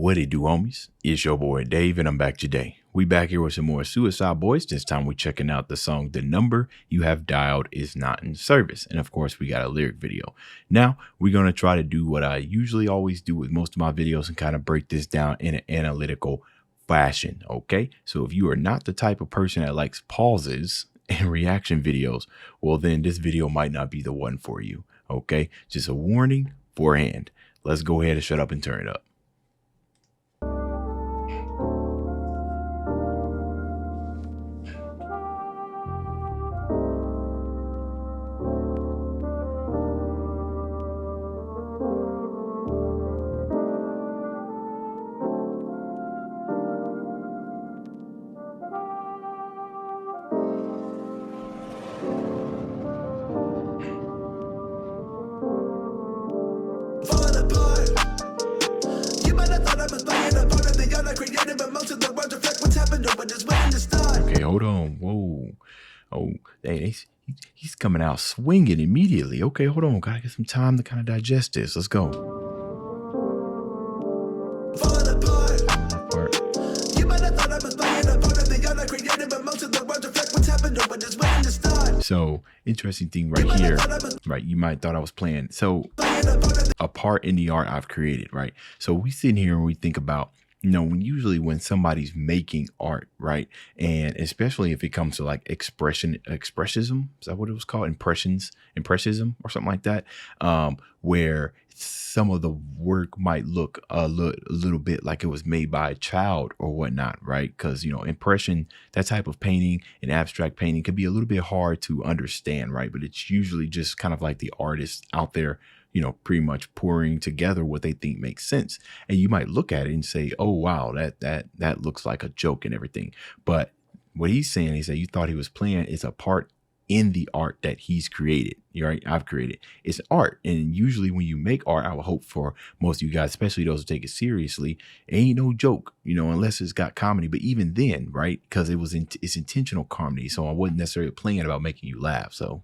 What it do, homies? It's your boy Dave, and I'm back today. We back here with some more Suicide Boys. This time we're checking out the song "The Number You Have Dialed Is Not in Service," and of course we got a lyric video. Now we're gonna try to do what I usually always do with most of my videos and kind of break this down in an analytical fashion. Okay, so if you are not the type of person that likes pauses and reaction videos, well then this video might not be the one for you. Okay, just a warning beforehand. Let's go ahead and shut up and turn it up. Okay, hold on. Whoa. Oh, hey, he's coming out swinging immediately. Okay, hold on. Gotta get some time to kind of digest this. Let's go. So, interesting thing right here, right? You might thought I was playing. So, a part in the art I've created, right? So we sit here and we think about, when somebody's making art, right? And especially if it comes to like expressionism, is that what it was called? Impressionism or something like that, where some of the work might look a little bit like it was made by a child or whatnot, right? Because, impression, that type of painting and abstract painting could be a little bit hard to understand, right? But it's usually just kind of like the artist out there, pretty much pouring together what they think makes sense. And you might look at it and say, oh, wow, that looks like a joke and everything. But what he's saying is that you thought he was playing is a part in the art that he's created, right? I've created. It's art. And usually when you make art, I would hope for most of you guys, especially those who take it seriously, it ain't no joke, unless it's got comedy. But even then, right? Because it's intentional comedy. So I wasn't necessarily playing about making you laugh. So,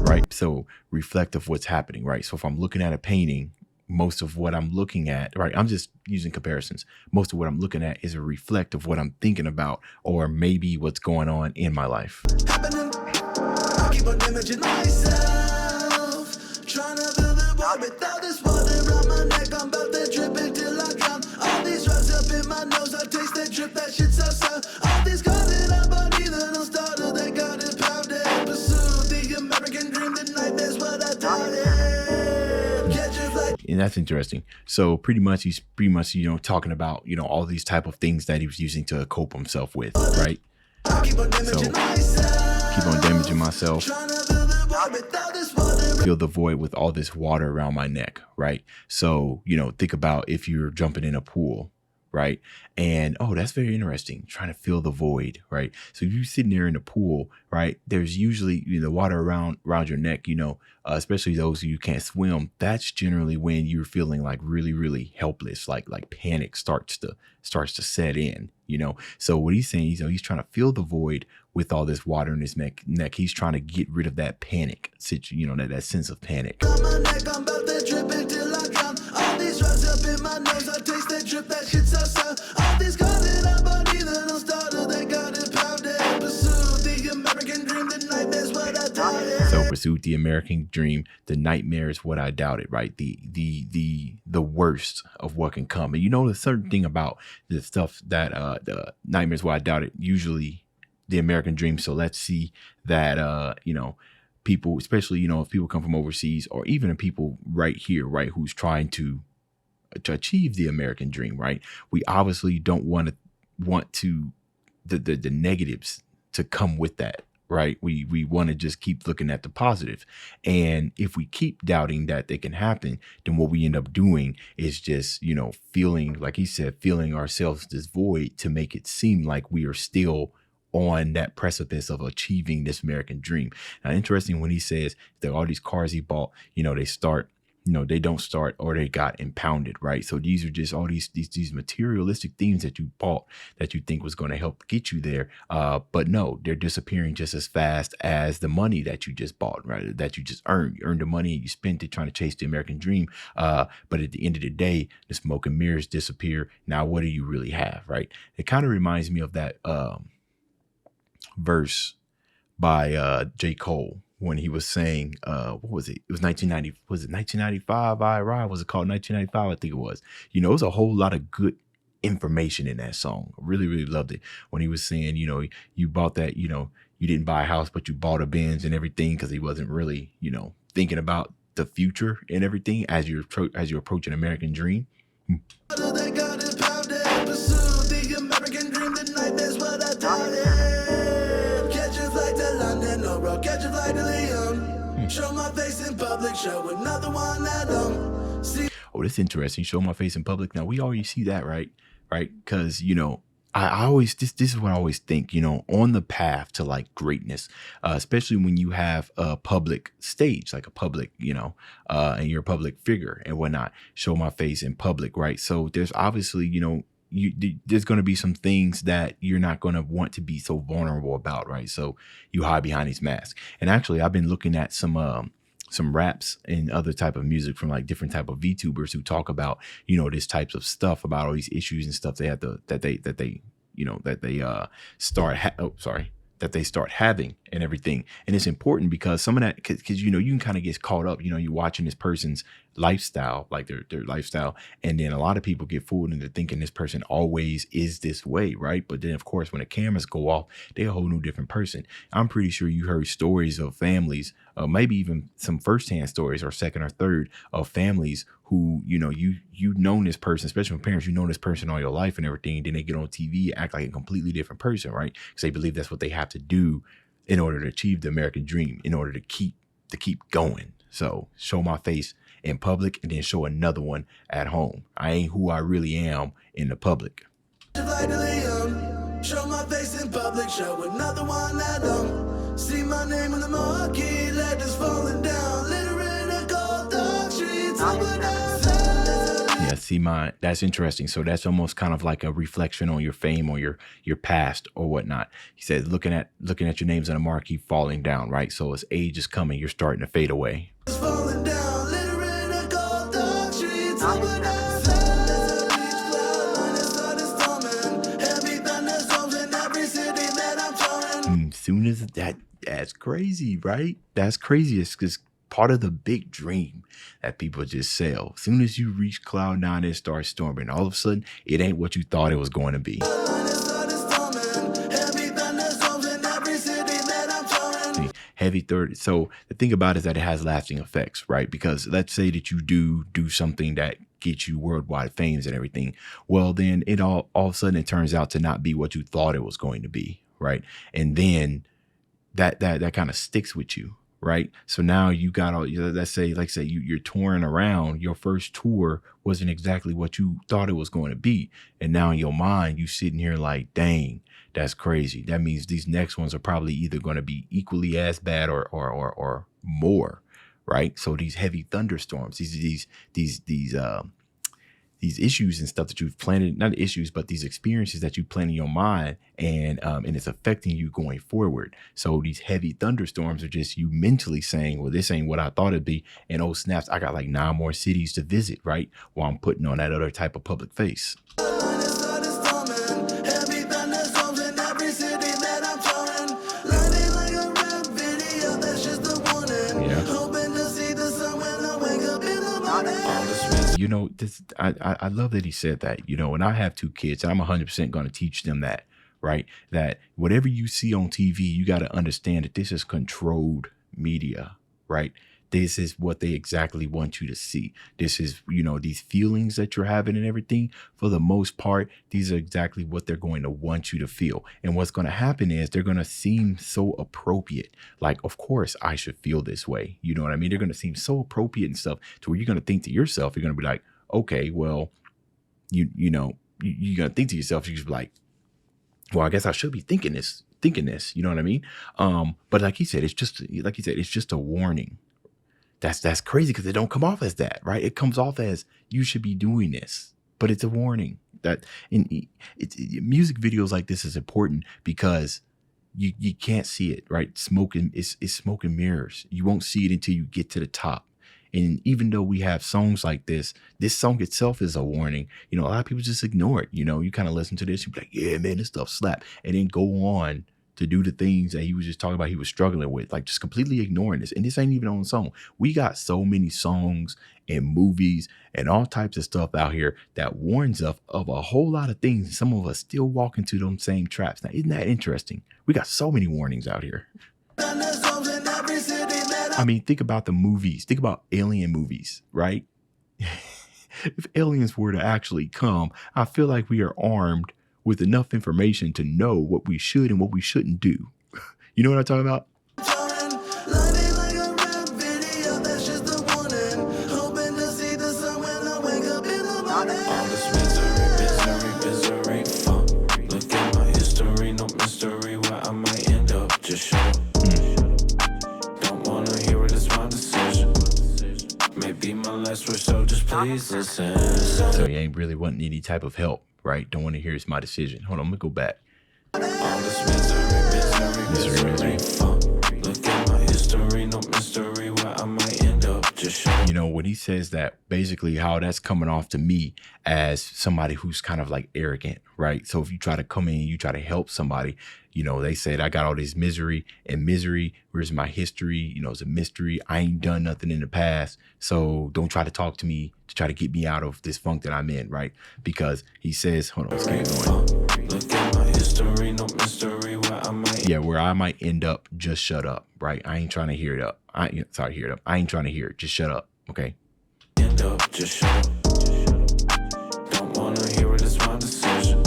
right? So reflective what's happening, right? So if I'm looking at a painting, most of what I'm looking at, right? I'm just using comparisons. Most of what I'm looking at is a reflect of what I'm thinking about, or maybe what's going on in my life. I keep on damaging myself, trying to build a wall without this water around my neck. I'm about to drip until I drown. All these drugs up in my nose, I taste that drip, that shit so sour. All these cars in our body that don't started, they got it pounded. Pursue the American dream, the nightmare's what I doubted. And that's interesting. So pretty much he's talking about, all these type of things that he was using to cope himself with, right? So keep on damaging myself. Feel the void with all this water around my neck, right? So, think about if you're jumping in a pool, right? And, oh, that's very interesting. Trying to fill the void, right? So if you're sitting there in a pool, right, there's usually, water around your neck, especially those who you can't swim. That's generally when you're feeling like really, really helpless, like panic starts to set in, So what he's saying, he's trying to fill the void with all this water in his neck. He's trying to get rid of that panic, that sense of panic. So pursued the American dream. The nightmare is what I doubted, right? The worst of what can come. And the certain thing about the stuff that the nightmares what I doubted, usually the American dream. So let's see that people, especially if people come from overseas, or even people right here, right, who's trying to achieve the American dream, right? We obviously don't want the negatives to come with that, right? We want to just keep looking at the positive. And if we keep doubting that they can happen, then what we end up doing is just, feeling, like he said, filling ourselves this void to make it seem like we are still on that precipice of achieving this American dream. Now, interesting when he says that all these cars he bought, they start they don't start or they got impounded, right? So these are just all these materialistic things that you bought that you think was going to help get you there. But no, they're disappearing just as fast as the money that you just bought, right? That you just earned. You earned the money and you spent it trying to chase the American dream. But at the end of the day, the smoke and mirrors disappear. Now, what do you really have, right? It kind of reminds me of that verse by J. Cole when he was saying, what was it? It was 1990. Was it 1995? I Arrive? Was it called 1995? I think it was. It was a whole lot of good information in that song. I really, really loved it when he was saying, you bought that, you didn't buy a house, but you bought a Benz and everything because he wasn't really, thinking about the future and everything as you approach an American dream. Show my face in public, show another one that see. Oh, that's interesting. Show my face in public. Now we already see that, right? Because I always this is what I always think. On the path to like greatness, especially when you have a public stage, like a public, and you're a public figure and whatnot. Show my face in public, right? So there's obviously, there's going to be some things that you're not going to want to be so vulnerable about, right? So you hide behind these masks. And actually, I've been looking at some raps and other type of music from like different type of VTubers who talk about, this types of stuff, about all these issues and stuff they have to that they start having and everything. And it's important because some of that, because you can kind of get caught up, you're watching this person's lifestyle, like their lifestyle, and then a lot of people get fooled into thinking this person always is this way, right? But then of course when the cameras go off, they're a whole new different person. I'm pretty sure you heard stories of families, maybe even some firsthand stories or second or third of families who you've known this person, especially with parents, you've known this person all your life and everything, and then they get on TV, act like a completely different person, right? Because they believe that's what they have to do in order to achieve the American dream, in order to keep going. So show my face in public and then show another one at home. I ain't who I really am in the public. Show my face in public, show another one that don't see my name in the marquee, letters falling down, littering the gold dog streets. Yeah, see, that's interesting. So that's almost kind of like a reflection on your fame or your past or whatnot. He said, looking at your names on the marquee falling down, right? So as age is coming, you're starting to fade away. It's falling down, littering the gold dog streets. Soon as that's crazy, right? That's crazy. It's just part of the big dream that people just sell. As soon as you reach cloud nine, it starts storming. All of a sudden, it ain't what you thought it was going to be. Heavy third. So the thing about it is that it has lasting effects, right? Because let's say that you do something that gets you worldwide fames and everything. Well, then it all of a sudden it turns out to not be what you thought it was going to be, right? And then that kind of sticks with you, right? So now you got all, let's say you're touring around. Your first tour wasn't exactly what you thought it was going to be, and now in your mind you sitting here like, dang, that's crazy. That means these next ones are probably either going to be equally as bad or more, right? So these heavy thunderstorms, these issues and stuff that you've planted, not issues, but these experiences that you plan in your mind, and it's affecting you going forward. So these heavy thunderstorms are just you mentally saying, well, this ain't what I thought it'd be. And oh snaps, I got like 9 more cities to visit, right? While I'm putting on that other type of public face. I love that he said that, and I have 2 kids. I'm 100% going to teach them that, right? That whatever you see on TV, you got to understand that this is controlled media, right? This is what they exactly want you to see. This is, these feelings that you're having and everything, for the most part, these are exactly what they're going to want you to feel. And what's going to happen is they're going to seem so appropriate. Like, of course, I should feel this way. You know what I mean? They're going to seem so appropriate and stuff to where you're going to think to yourself, you're going to be like, okay, well, you're going to think to yourself, you're just like, well, I guess I should be thinking this, you know what I mean? But like he said, it's just a warning. That's crazy because it don't come off as that, right? It comes off as you should be doing this, but it's a warning that music videos like this is important because you can't see it, right? Smoking it's smoke and mirrors. You won't see it until you get to the top. And even though we have songs like this song itself is a warning. You know, a lot of people just ignore it. You know, you kind of listen to this, you be like, yeah, man, this stuff slap, and then go on to do the things that he was just talking about he was struggling with, like just completely ignoring this. And this ain't even on the song. We got so many songs and movies and all types of stuff out here that warns us of a whole lot of things. Some of us still walk into those same traps. Now, isn't that interesting? We got so many warnings out here. I mean, think about the movies. Think about alien movies, right? If aliens were to actually come, I feel like we are armed with enough information to know what we should and what we shouldn't do. You know what I'm talking about? So you ain't really wanting any type of help, right? Don't want to hear it's my decision. Hold on, I'm gonna go back. Misery. Look at my history, no mystery where I might end up. You know, when he says that, basically how that's coming off to me as somebody who's kind of like arrogant, right? So if you try to come in, you try to help somebody, you know, they said, I got all this misery, where's my history? You know, it's a mystery. I ain't done nothing in the past. So don't try to talk to me to try to get me out of this funk that I'm in, right? Because he says, hold on, let's keep going. Look at my history, no mystery where I might. Yeah, where I might end up, just shut up, right? I ain't trying to hear it up. I ain't trying to hear it. Just shut up, okay? End up, just shut up. Don't want to hear it, it's my decision.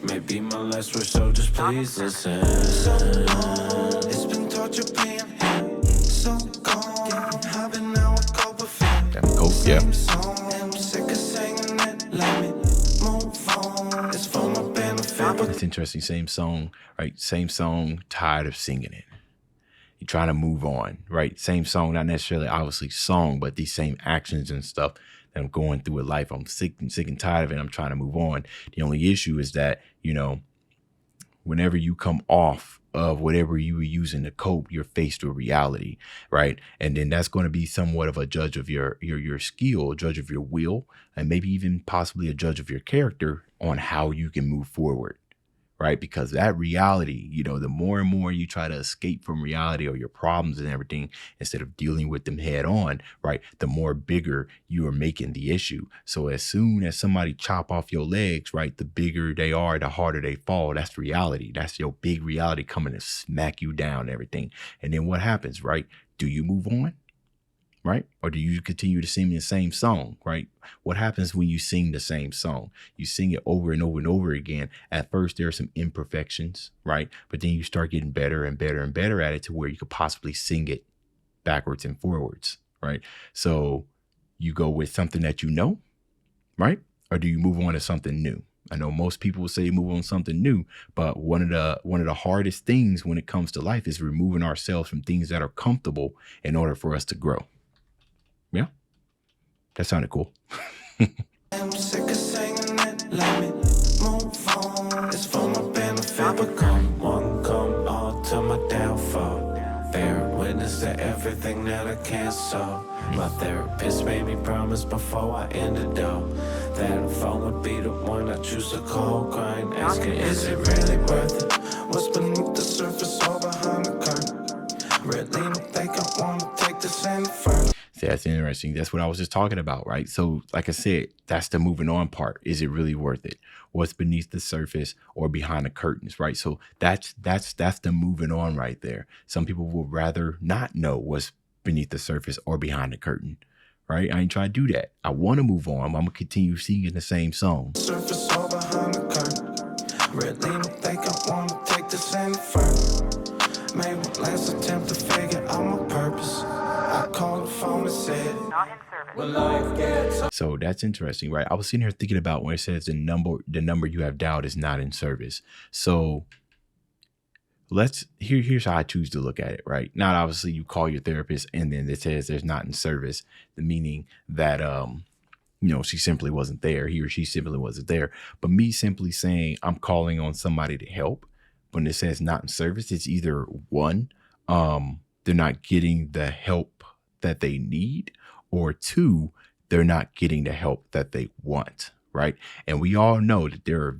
Maybe my last word, so just please listen. So long, it's been torture being here. So gone, having now a cope with fear. Damn, cope, yeah. I'm sick of singing it, let me move on. It's for my benefit. It's interesting, same song, right? Same song, tired of singing it. You're trying to move on, right? Same song, not necessarily obviously song, but these same actions and stuff that I'm going through in life. I'm sick and tired of it. I'm trying to move on. The only issue is that, you know, whenever you come off of whatever you were using to cope, you're faced with reality, right? And then that's going to be somewhat of a judge of your skill, judge of your will, and maybe even possibly a judge of your character on how you can move forward. Right? Because that reality, you know, the more and more you try to escape from reality or your problems and everything, instead of dealing with them head on, right? The more bigger you are making the issue. So as soon as somebody chop off your legs, right, the bigger they are, the harder they fall. That's reality. That's your big reality coming to smack you down and everything. And then what happens, right? Do you move on? Right? Or do you continue to sing the same song, right? What happens when you sing the same song? You sing it over and over and over again. At first, there are some imperfections, right? But then you start getting better and better and better at it to where you could possibly sing it backwards and forwards, right? So you go with something that you know, right? Or do you move on to something new? I know most people will say move on to something new, but one of the hardest things when it comes to life is removing ourselves from things that are comfortable in order for us to grow. Yeah, that sounded cool. I'm sick of singing it, let me move on. It's for my benefit, but come all to my downfall. Bear witness to everything that I can't solve. My therapist made me promise before I ended up that phone would be the one I choose to call, crying, asking, is it really worth it? What's beneath the surface or behind the curtain? Really don't think I want to take this any further. See, that's interesting. That's what I was just talking about, right? So like I said, that's the moving on part. Is it really worth it? What's beneath the surface or behind the curtains, right? So that's the moving on right there. Some people would rather not know what's beneath the surface or behind the curtain, right? I ain't trying to do that. I want to move on. I'm going to continue singing the same song. Surface or behind the curtain. Really don't think I want to take this any further. Maybe last attempt to figure out my purpose. I called the phone and said, not in service. When life gets... So that's interesting, right? I was sitting here thinking about when it says the number you have dialed is not in service. So here's how I choose to look at it, right? Not obviously you call your therapist and then it says there's not in service, the meaning that she simply wasn't there. He or she simply wasn't there. But me simply saying I'm calling on somebody to help when it says not in service, it's either one, they're not getting the help that they need, or two, they're not getting the help that they want, right? And we all know that there are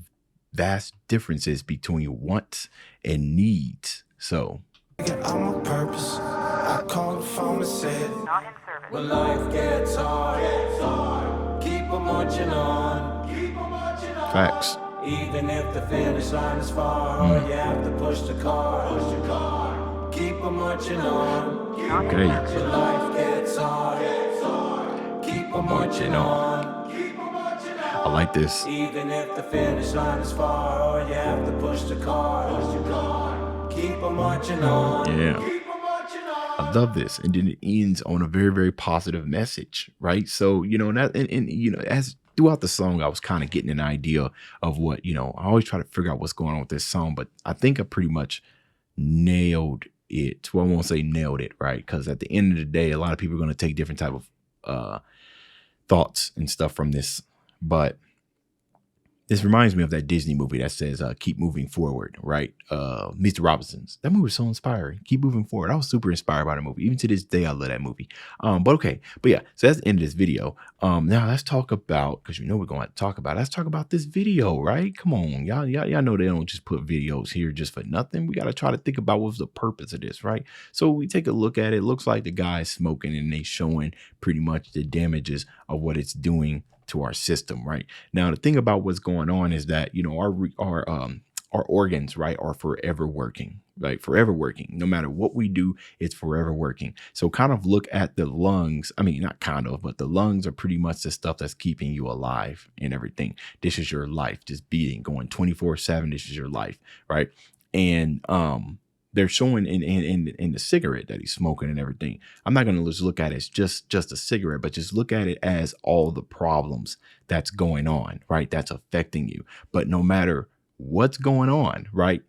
vast differences between wants and needs. So I'm a purpose. I call the phone and said, not in service. When life gets hard, keep on marching on. Facts. Even if the finish line is far, you have to push the car. Keep on marching on. Okay. When life gets hard, keep on marching on. I like this. Even if the finish line is far, you have to push the car. Keep on marching on. Yeah. I love this. And then it ends on a very, very positive message, right? So, as throughout the song, I was kind of getting an idea of what, I always try to figure out what's going on with this song, but I think I pretty much nailed it. Well, I won't say nailed it, right? Because at the end of the day, a lot of people are going to take different type of thoughts and stuff from this. But this reminds me of that Disney movie that says, keep moving forward, right? Mr. Robinson's. That movie was so inspiring. Keep moving forward. I was super inspired by the movie. Even to this day, I love that movie. But yeah, so that's the end of this video. Now let's talk about, because we're going to talk about, let's talk about this video, right? Come on, y'all know they don't just put videos here just for nothing. We got to try to think about what's the purpose of this, right? So we take a look at it. It looks like the guy's smoking and they showing pretty much the damages of what it's doing to our system, right? Now, the thing about what's going on is that, our organs, right, are forever working, right? Forever working. No matter what we do, it's forever working. So kind of look at the lungs. I mean, not kind of, but the lungs are pretty much the stuff that's keeping you alive and everything. This is your life, just beating, going 24/7. This is your life, right? And they're showing in the cigarette that he's smoking and everything. I'm not going to just look at it as just a cigarette, but just look at it as all the problems that's going on, right? That's affecting you. But no matter what's going on, right?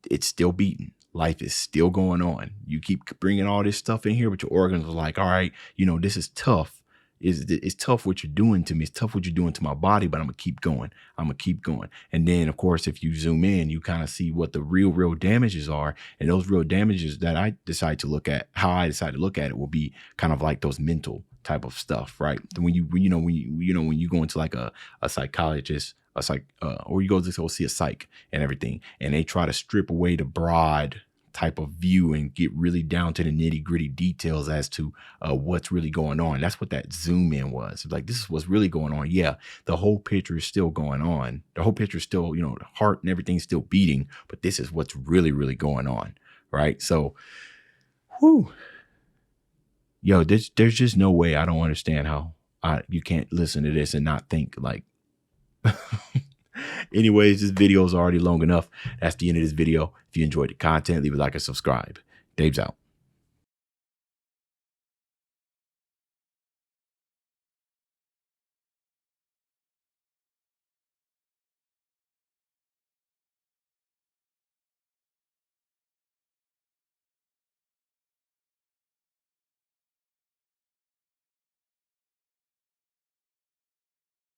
It's still beating. Life is still going on. You keep bringing all this stuff in here, but your organs are like, all right, this is tough. It's tough what you're doing to me. It's tough what you're doing to my body, but I'm going to keep going. I'm going to keep going. And then, of course, if you zoom in, you kind of see what the real damages are. And those real damages that I decide to look at, how I decide to look at it, will be kind of like those mental type of stuff, right? When you go into like a psychologist, or you go to go see a psych and everything, and they try to strip away the broad type of view and get really down to the nitty gritty details as to what's really going on. That's what that zoom in was. Like, this is what's really going on. Yeah, the whole picture is still going on. The whole picture is still, the heart and everything's still beating, but this is what's really, really going on, right? So, there's just no way. I don't understand how you can't listen to this and not think like, anyways, this video is already long enough. That's the end of this video. If you enjoyed the content, leave a like and subscribe. Dave's out.